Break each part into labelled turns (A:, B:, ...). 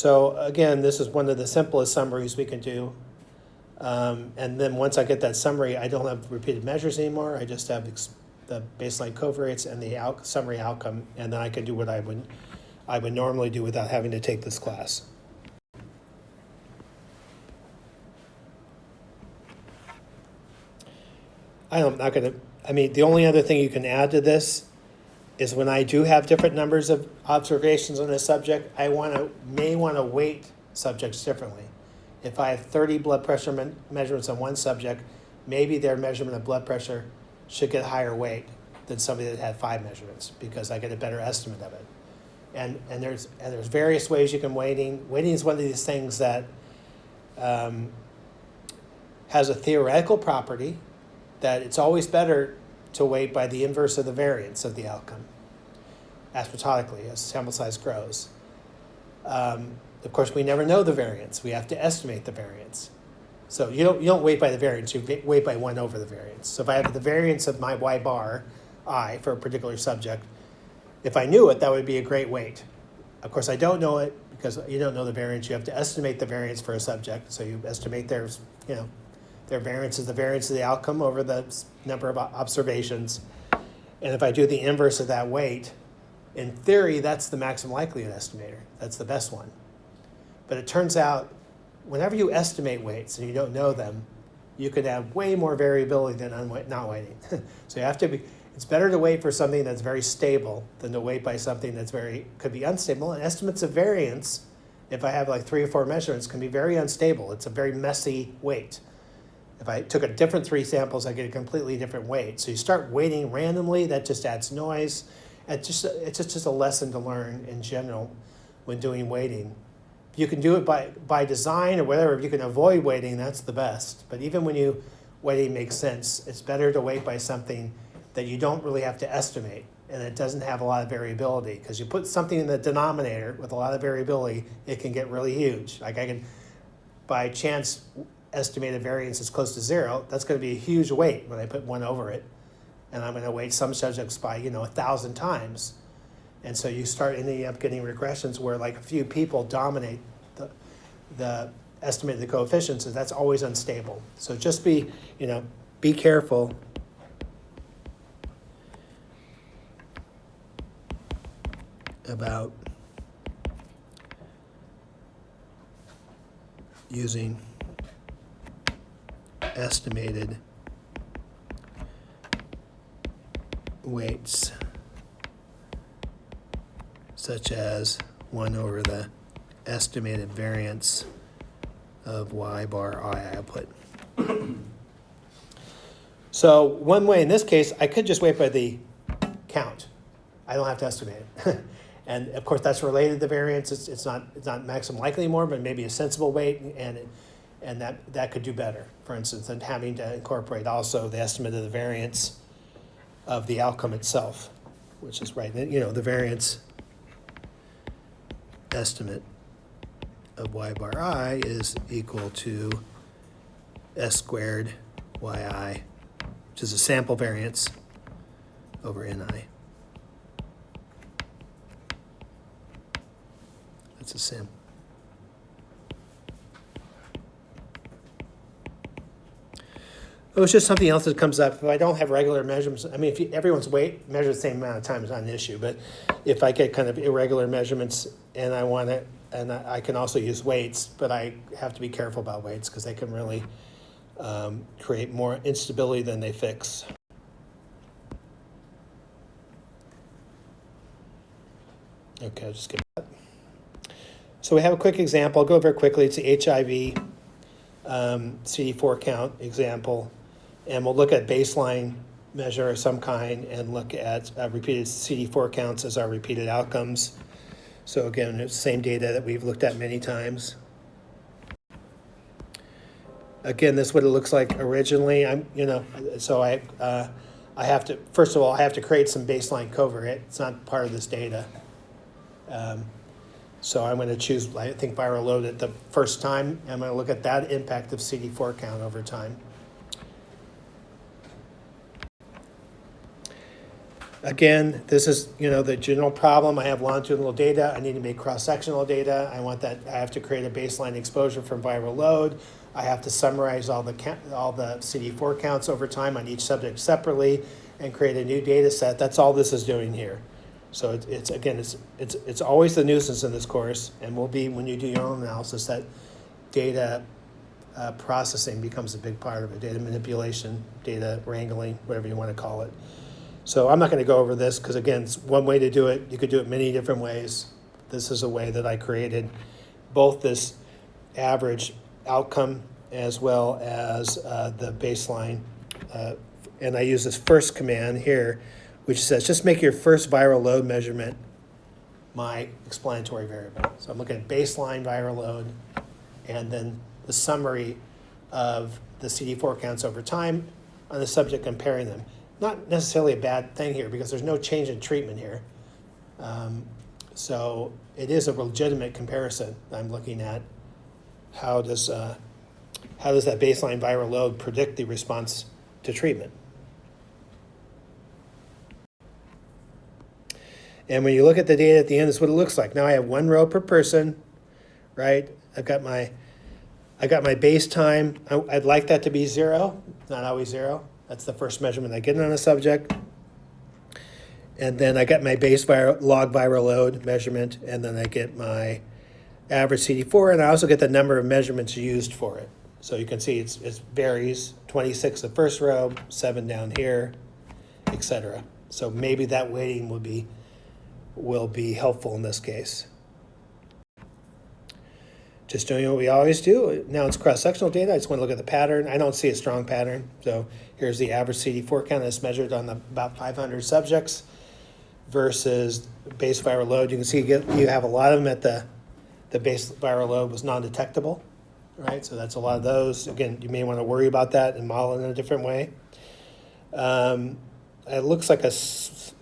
A: So again, this is one of the simplest summaries we can do. And then once I get that summary, I don't have repeated measures anymore. I just have the baseline covariates and the summary outcome, and then I can do what I would normally do without having to take this class. The only other thing you can add to this is when I do have different numbers of observations on a subject, I may want to weight subjects differently. If I have 30 blood pressure measurements on one subject, maybe their measurement of blood pressure should get higher weight than somebody that had 5 measurements, because I get a better estimate of it. And there's various ways you can weighting. Weighting is one of these things that has a theoretical property that it's always better to weight by the inverse of the variance of the outcome, asymptotically, as sample size grows. Of course, we never know the variance. We have to estimate the variance. So you don't weight by the variance, you weight by 1 over the variance. So if I have the variance of my y bar, I, for a particular subject, if I knew it, that would be a great weight. Of course, I don't know it because you don't know the variance. You have to estimate the variance for a subject. So you estimate their variance is the variance of the outcome over the number of observations. And if I do the inverse of that weight, in theory, that's the maximum likelihood estimator. That's the best one. But it turns out, whenever you estimate weights and you don't know them, you could have way more variability than not weighting. So you have to be. It's better to weight for something that's very stable than to weight by something that's could be unstable. And estimates of variance, if I have like 3 or 4 measurements, can be very unstable. It's a very messy weight. If I took a different 3 samples, I get a completely different weight. So you start weighting randomly, that just adds noise. It's just a lesson to learn in general when doing weighting. If you can do it by design or whatever, if you can avoid weighting, that's the best. But even when weighting makes sense, it's better to weight by something that you don't really have to estimate and it doesn't have a lot of variability. Because you put something in the denominator with a lot of variability, it can get really huge. Like I can, by chance, estimated variance is close to 0, that's going to be a huge weight when I put 1 over it. And I'm going to weight some subjects by 1,000 times. And so you start ending up getting regressions where like a few people dominate the estimate of the coefficients, and that's always unstable. So just be careful about using estimated weights such as 1 over the estimated variance of y bar I output. So one way in this case, I could just weight by the count. I don't have to estimate it. And of course that's related to the variance. It's not maximum likely anymore, but maybe a sensible weight, and that could do better, for instance, than having to incorporate also the estimate of the variance of the outcome itself, which is right. The variance estimate of y bar I is equal to s squared yi, which is a sample variance over ni. That's a sample. Oh, it's just something else that comes up. If I don't have regular measurements, if everyone's weight measured the same amount of time, it's not an issue. But if I get kind of irregular measurements and I want it, and I can also use weights, but I have to be careful about weights because they can really create more instability than they fix. Okay, I'll just skip that. So we have a quick example. I'll go very quickly. It's the HIV CD4 count example. And we'll look at baseline measure of some kind and look at repeated CD4 counts as our repeated outcomes. So again, it's the same data that we've looked at many times. Again, this is what it looks like originally. So I have to, first of all, I have to create some baseline covariate. It's not part of this data. So I'm going to choose, I think, viral load at the first time. I'm going to look at that impact of CD4 count over time. Again, this is, the general problem. I have longitudinal data. I need to make cross-sectional data. I want that. I have to create a baseline exposure from viral load. I have to summarize all the CD4 counts over time on each subject separately and create a new data set. That's all this is doing here. So it's always the nuisance in this course, and will be when you do your own analysis, that data processing becomes a big part of it. Data manipulation, data wrangling, whatever you want to call it. So I'm not going to go over this because, again, it's one way to do it. You could do it many different ways. This is a way that I created both this average outcome as well as the baseline. And I use this first command here, which says just make your first viral load measurement my explanatory variable. So I'm looking at baseline viral load and then the summary of the CD4 counts over time on the subject, comparing them. Not necessarily a bad thing here because there's no change in treatment here. So it is a legitimate comparison. I'm looking at how does that baseline viral load predict the response to treatment. And when you look at the data at the end, this is what it looks like. Now I have one row per person, right? I got my base time. I'd like that to be 0, not always 0. That's the first measurement I get on a subject. And then I get my base log viral load measurement, and then I get my average CD4, and I also get the number of measurements used for it. So you can see it varies, 26 the first row, 7 down here, etc. So maybe that weighting will be helpful in this case. Just doing what we always do. Now it's cross-sectional data. I just want to look at the pattern. I don't see a strong pattern. So here's the average CD4 count that's measured on about 500 subjects versus base viral load. You can see you have a lot of them at the base viral load was non-detectable, right? So that's a lot of those. Again, you may want to worry about that and model it in a different way. It looks like as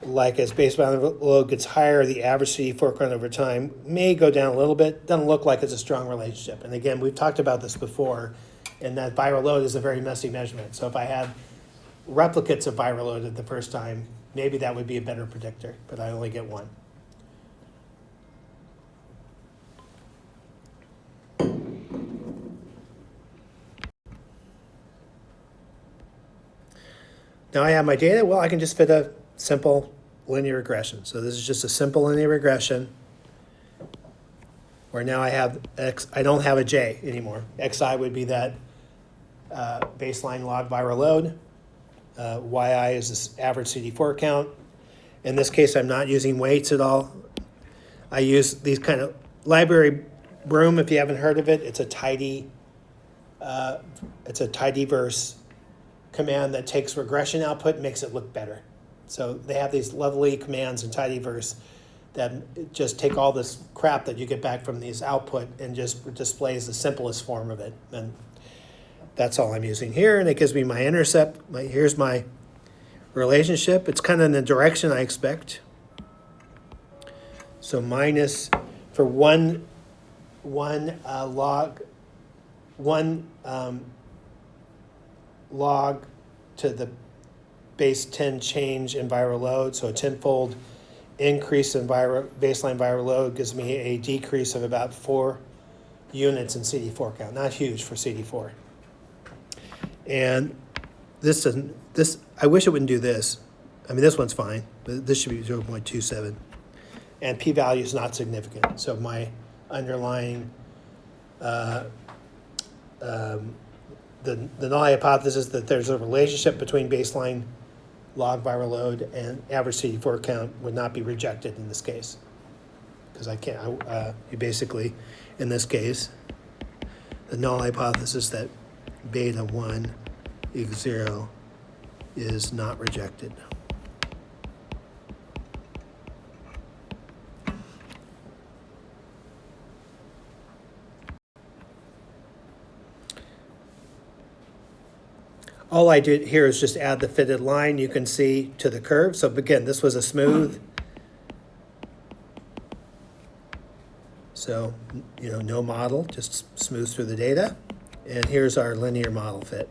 A: base viral load gets higher, the average CD4 count over time may go down a little bit. Doesn't look like it's a strong relationship. And again, we've talked about this before, and that viral load is a very messy measurement. So if I had replicates of viral load at the first time, maybe that would be a better predictor, but I only get one. Now I have my data. Well, I can just fit a simple linear regression. So this is just a simple linear regression where now I have X. I don't have a J anymore. Xi would be that baseline log viral load. Yi is this average CD4 count. In this case, I'm not using weights at all. I use these kind of library Broom, if you haven't heard of it. It's a tidyverse command that takes regression output and makes it look better. So they have these lovely commands in tidyverse that just take all this crap that you get back from these output and just displays the simplest form of it. And that's all I'm using here. And it gives me my intercept. Here's my relationship. It's kind of in the direction I expect. So minus for one log to the base 10 change in viral load, so a tenfold increase in baseline viral load gives me a decrease of about 4 units in CD4 count. Not huge for CD4. And this I wish it wouldn't do this. I mean, this one's fine, but this should be 0.27. And p-value is not significant. So my underlying the null hypothesis that there's a relationship between baseline log viral load and average CD4 count would not be rejected in this case. Because you basically, in this case, the null hypothesis that beta 1 equals 0 is not rejected. All I did here is just add the fitted line you can see to the curve. So again, this was a smooth. So, no model, just smooth through the data. And here's our linear model fit.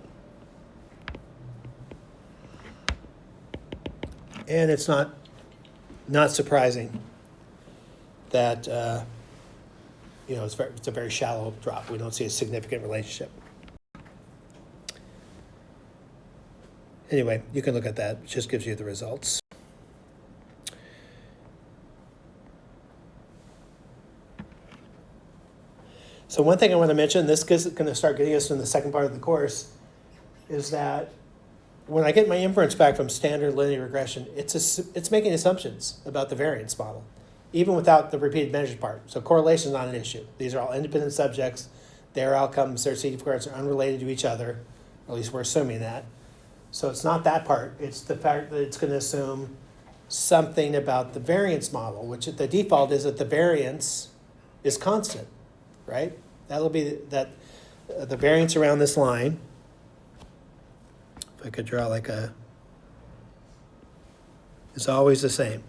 A: And it's not surprising that it's a very shallow drop. We don't see a significant relationship. Anyway, you can look at that. It just gives you the results. So one thing I want to mention, this is going to start getting us in the second part of the course, is that when I get my inference back from standard linear regression, it's making assumptions about the variance model, even without the repeated measures part. So correlation is not an issue. These are all independent subjects. Their outcomes, their significance are unrelated to each other. At least we're assuming that. So it's not that part. It's the fact that it's going to assume something about the variance model, which the default is that the variance is constant, right? That'll be the variance around this line. If I could draw is always the same.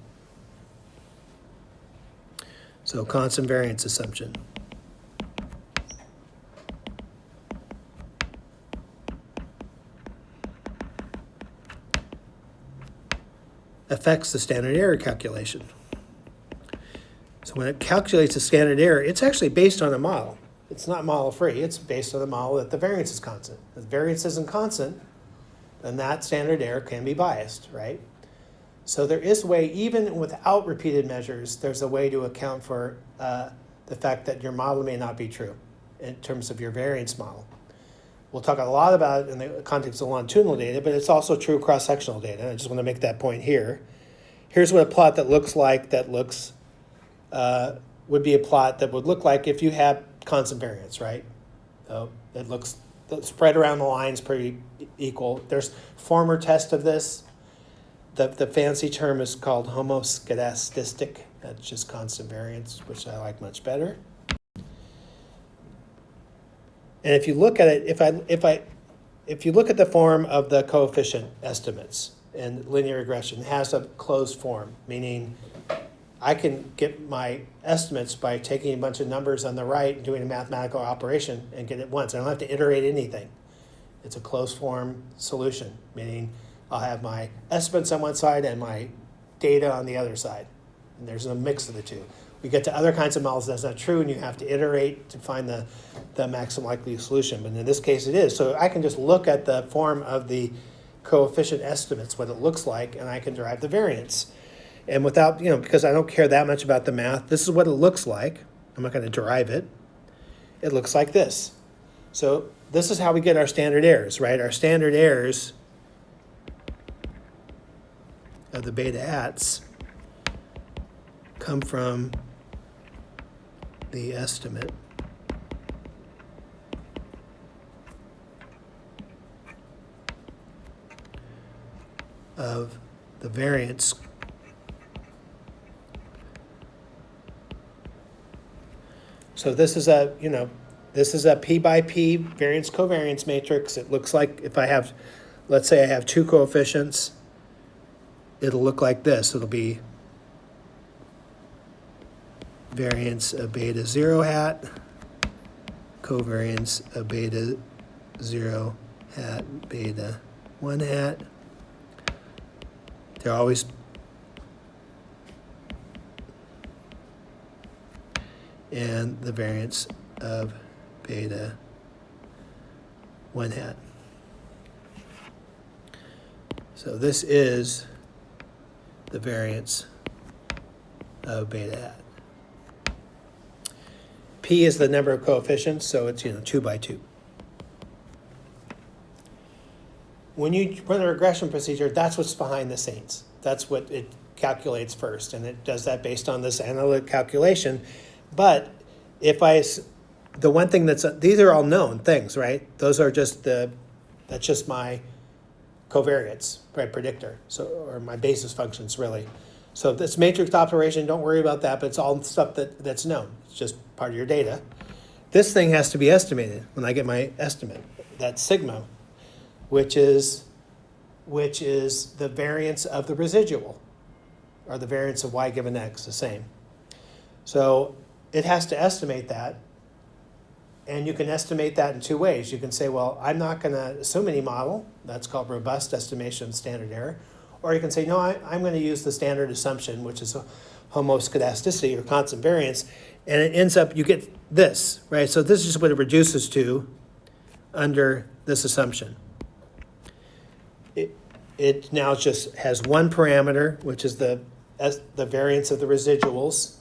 A: So constant variance assumption. Affects the standard error calculation. So when it calculates the standard error, it's actually based on a model. It's not model free. It's based on a model that the variance is constant. If the variance isn't constant, then that standard error can be biased, right? So there is a way, even without repeated measures, there's a way to account for the fact that your model may not be true in terms of your variance model. We'll talk a lot about it in the context of longitudinal data, but it's also true cross-sectional data. I just want to make that point here. Here's what a plot that looks like, would be a plot that would look like if you had constant variance, right? So it looks, the spread around the line is pretty equal. There's former tests of this. The fancy term is called homoscedastic. That's just constant variance, which I like much better. And if you look at it, if you look at the form of the coefficient estimates in linear regression, it has a closed form, meaning I can get my estimates by taking a bunch of numbers on the right and doing a mathematical operation and get it once. I don't have to iterate anything. It's a closed form solution, meaning I'll have my estimates on one side and my data on the other side. And there's a mix of the two. We get to other kinds of models that's not true, and you have to iterate to find the maximum likely solution. But in this case, it is. So I can just look at the form of the coefficient estimates, what it looks like, and I can derive the variance. And without, because I don't care that much about the math, this is what it looks like. I'm not going to derive it. It looks like this. So this is how we get our standard errors, right? Our standard errors of the beta hats come from the estimate of the variance So this is a P by P variance covariance matrix. It looks like if I have, let's say I have two coefficients, it'll look like this. It'll be variance of beta 0 hat, covariance of beta 0 hat, beta 1 hat. They're always and the variance of beta 1 hat. So this is the variance of beta hat. P is the number of coefficients, so it's 2 by 2. When you run a regression procedure, that's what's behind the scenes. That's what it calculates first, and it does that based on this analytic calculation. But the one thing these are all known things, right? Those are that's just my covariance, right, predictor, or my basis functions, really. So this matrix operation, don't worry about that, but it's all stuff that's known. It's just part of your data. This thing has to be estimated when I get my estimate, that sigma, which is the variance of the residual, or the variance of y given x, the same. So it has to estimate that, and you can estimate that in two ways. You can say, well, I'm not going to assume any model. That's called robust estimation standard error. Or you can say, no, I'm going to use the standard assumption, which is homoscedasticity or constant variance, and it ends up, you get this, right? So this is what it reduces to under this assumption. It now just has one parameter, which is the variance of the residuals,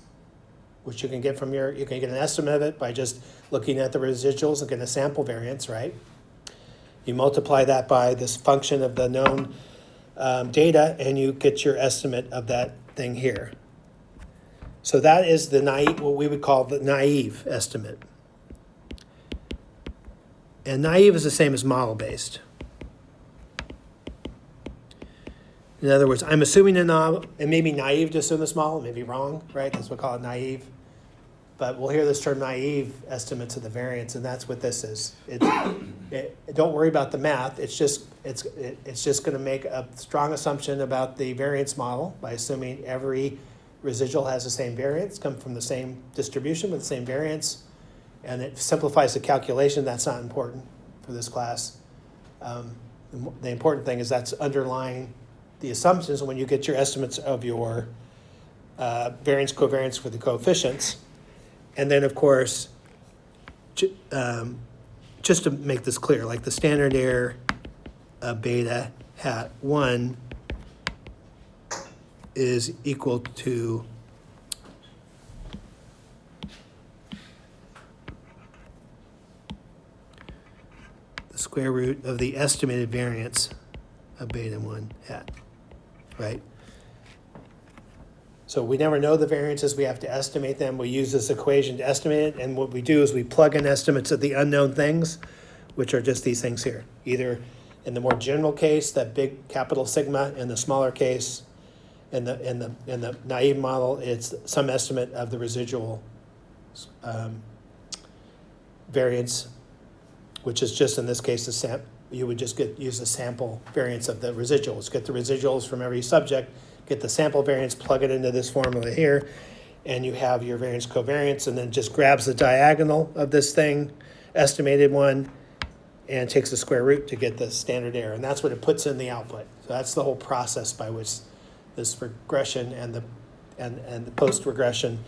A: which you can get you can get an estimate of it by just looking at the residuals and get a sample variance, right? You multiply that by this function of the known data, and you get your estimate of that thing here. So that is the naive, what we would call the naive estimate. And naive is the same as model-based. In other words, I'm assuming it may be naive to assume this model, it may be wrong, right? That's what we call it naive. But we'll hear this term naive estimates of the variance, and that's what this is. Don't worry about the math. It's just going to make a strong assumption about the variance model by assuming every residual has the same variance, come from the same distribution with the same variance, and it simplifies the calculation. That's not important for this class. The important thing is that's underlying the assumptions when you get your estimates of your variance covariance for the coefficients. And then, of course, just to make this clear, like the standard error of beta hat 1 is equal to the square root of the estimated variance of beta 1 hat, right? So we never know the variances, we have to estimate them. We use this equation to estimate it, and what we do is we plug in estimates of the unknown things, which are just these things here. Either in the more general case, that big capital sigma, in the smaller case, in the naive model, it's some estimate of the residual variance, which is just in this case you would just use the sample variance of the residuals. Get the residuals from every subject, get the sample variance, plug it into this formula here, and you have your variance covariance, and then just grabs the diagonal of this thing, estimated one, and takes the square root to get the standard error. And that's what it puts in the output. So that's the whole process by which this regression and the post-regression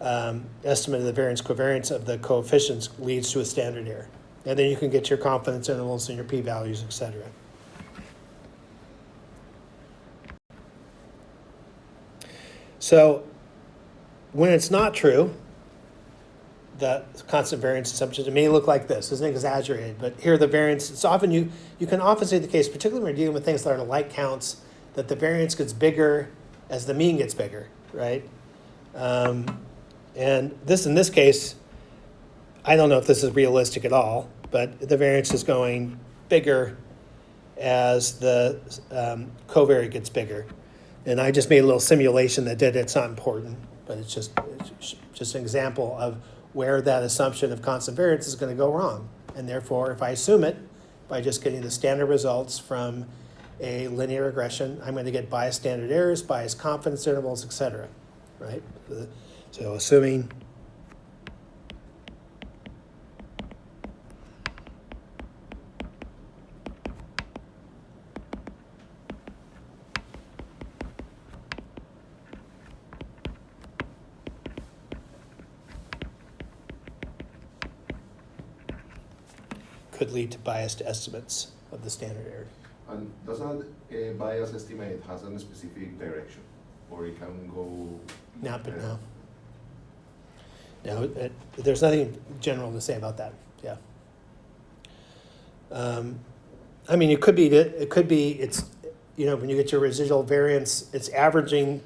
A: estimate of the variance covariance of the coefficients leads to a standard error. And then you can get your confidence intervals and your p-values, et cetera. So when it's not true, the constant variance assumption, it may look like this. It's exaggerated, but here are the variance. It's often you can often see the case, particularly when you're dealing with things that are like counts, that the variance gets bigger as the mean gets bigger, right? And this, in this case, I don't know if this is realistic at all, but the variance is going bigger as the covariate gets bigger. And I just made a little simulation that did it. It's not important, but it's just an example of where that assumption of constant variance is going to go wrong. And therefore, if I assume it by just getting the standard results from a linear regression, I'm going to get biased standard errors, biased confidence intervals, et cetera, right? So assuming could lead to biased estimates of the standard error.
B: And does that bias estimate has a specific direction, or it can go?
A: No. No, there's nothing general to say about that. Yeah. I mean, it could be it's when you get your residual variance, it's averaging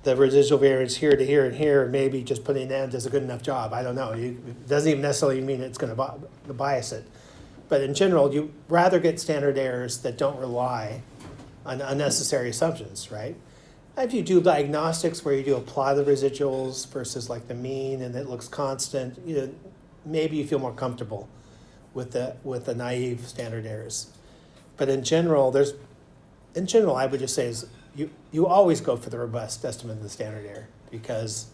A: the residual variance here to here and here, and maybe just putting it in does a good enough job. I don't know. It doesn't even necessarily mean it's going to bias it. But in general, you rather get standard errors that don't rely on unnecessary assumptions, right? If you do diagnostics where you do apply the residuals versus like the mean and it looks constant, maybe you feel more comfortable with the naive standard errors. But in general, I would just say is you always go for the robust estimate of the standard error, because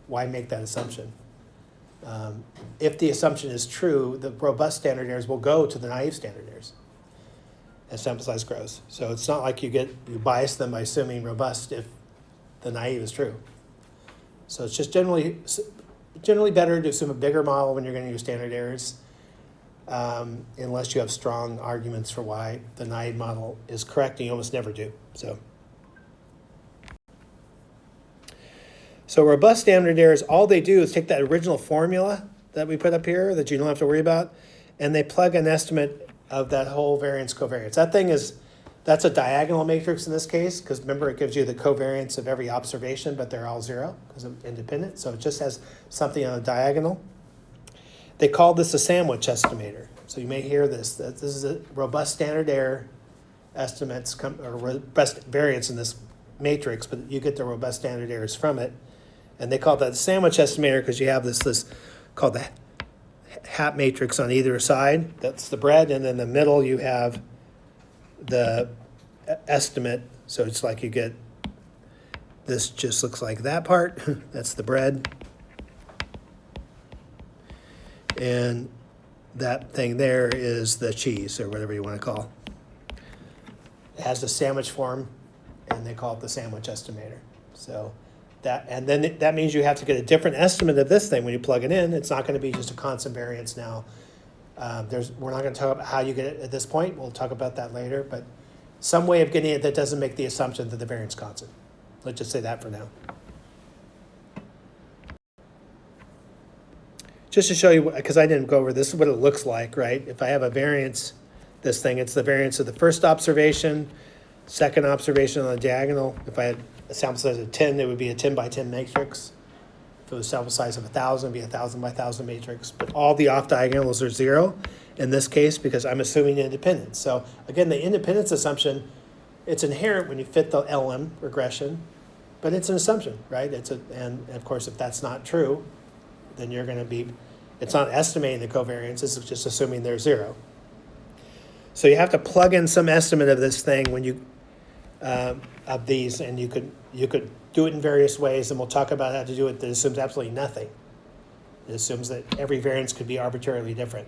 A: why make that assumption? If the assumption is true, the robust standard errors will go to the naive standard errors. as sample size grows. So it's not like you bias them by assuming robust if the naive is true. So it's just generally better to assume a bigger model when you're going to use standard errors, unless you have strong arguments for why the naive model is correct, and you almost never do. So robust standard errors, all they do is take that original formula that we put up here that you don't have to worry about, and they plug an estimate of that whole variance covariance. That's a diagonal matrix in this case, because remember it gives you the covariance of every observation, but they're all zero because of independent. So it just has something on a diagonal. They call this a sandwich estimator. So you may hear this, that this is a robust standard error estimates or robust variance in this matrix, but you get the robust standard errors from it. And they call that the sandwich estimator because you have this called the hat matrix on either side. That's the bread, and in the middle you have the estimate. So it's like you get, this just looks like that part. That's the bread. And that thing there is the cheese, or whatever you want to call. It has the sandwich form, and they call it the sandwich estimator. So that means you have to get a different estimate of this thing when you plug it in. It's not going to be just a constant variance now. We're not going to talk about how you get it at this point. We'll talk about that later, but some way of getting it that doesn't make the assumption that the variance constant. Let's just say that for now. Just to show you, because I didn't go over this, is what it looks like, right? If I have a variance, this thing, it's the variance of the first observation, second observation on the diagonal. If I had a sample size of 10, it would be a 10 by 10 matrix. If it was a sample size of 1,000, it'd be a 1,000 by 1,000 matrix. But all the off diagonals are zero in this case because I'm assuming independence. So again, the independence assumption, it's inherent when you fit the LM regression, but it's an assumption, right? And of course, if that's not true, then you're going to be, it's not estimating the covariance, it's just assuming they're zero. So you have to plug in some estimate of this thing when you, of these, and you could do it in various ways, and we'll talk about how to do it that assumes absolutely nothing. It assumes that every variance could be arbitrarily different.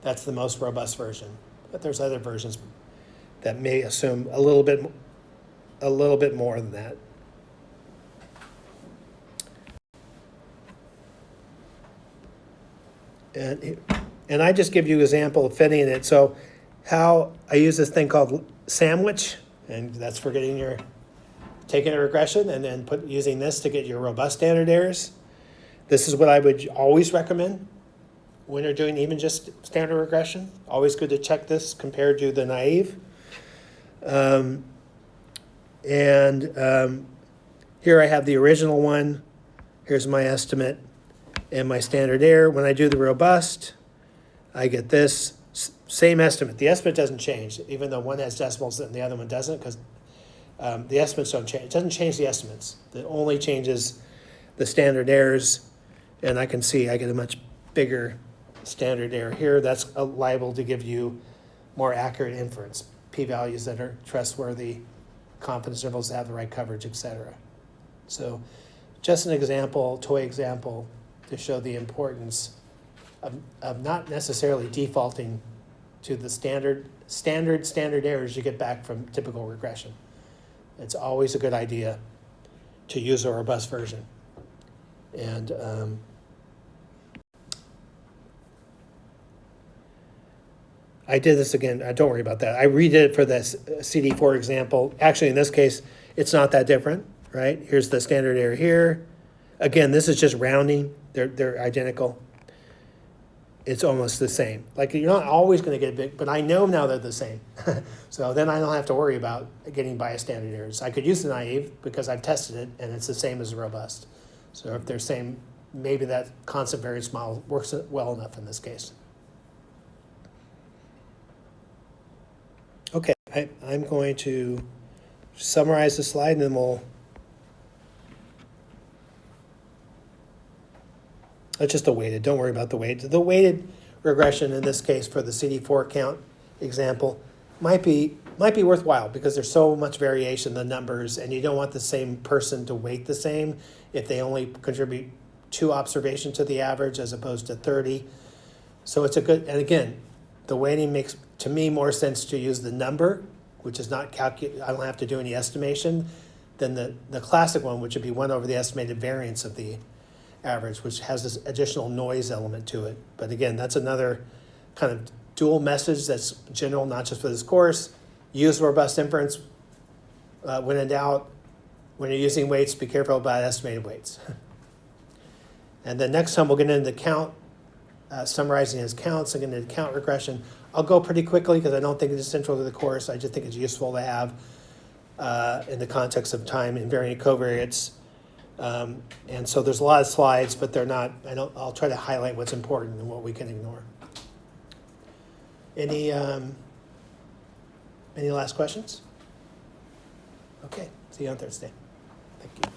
A: That's the most robust version. But there's other versions that may assume a little bit more than that. And I just give you an example of fitting it. So how I use this thing called sandwich, and that's for taking a regression and then using this to get your robust standard errors. This is what I would always recommend when you're doing even just standard regression. Always good to check this compared to the naive. Here I have the original one. Here's my estimate and my standard error. When I do the robust, I get this same estimate. The estimate doesn't change, even though one has decimals and the other one doesn't, because the estimates don't change. It doesn't change the estimates. It only changes the standard errors, and I can see I get a much bigger standard error here. That's liable to give you more accurate inference, p-values that are trustworthy, confidence intervals that have the right coverage, etc. So just an example, toy example, to show the importance of not necessarily defaulting to the standard errors you get back from typical regression. It's always a good idea to use a robust version. And I did this again. Don't worry about that. I redid it for this CD4 example. Actually, in this case, it's not that different, right? Here's the standard error here. Again, this is just rounding. They're identical. It's almost the same. Like, you're not always going to get big, but I know now they're the same. So then I don't have to worry about getting biased standard errors. I could use the naive because I've tested it, and it's the same as the robust. So if they're same, maybe that constant variance model works well enough in this case. Okay, I'm going to summarize the slide, and then that's just the weighted. Don't worry about the weighted. The weighted regression in this case for the CD4 count example might be worthwhile because there's so much variation in the numbers, and you don't want the same person to weight the same if they only contribute 2 observations to the average as opposed to 30. So it's a good, and again, the weighting makes, to me, more sense to use the number, which is not I don't have to do any estimation, than the classic one, which would be 1 over the estimated variance of the average, which has this additional noise element to it. But again, that's another kind of dual message that's general, not just for this course. Use robust inference. When in doubt, when you're using weights, be careful about estimated weights. And then next time we'll get into count, summarizing his counts and getting into count regression. I'll go pretty quickly because I don't think it's central to the course. I just think it's useful to have in the context of time invariant covariates. And so there's a lot of slides, but they're not. I'll try to highlight what's important and what we can ignore. Any last questions? Okay. See you on Thursday. Thank you.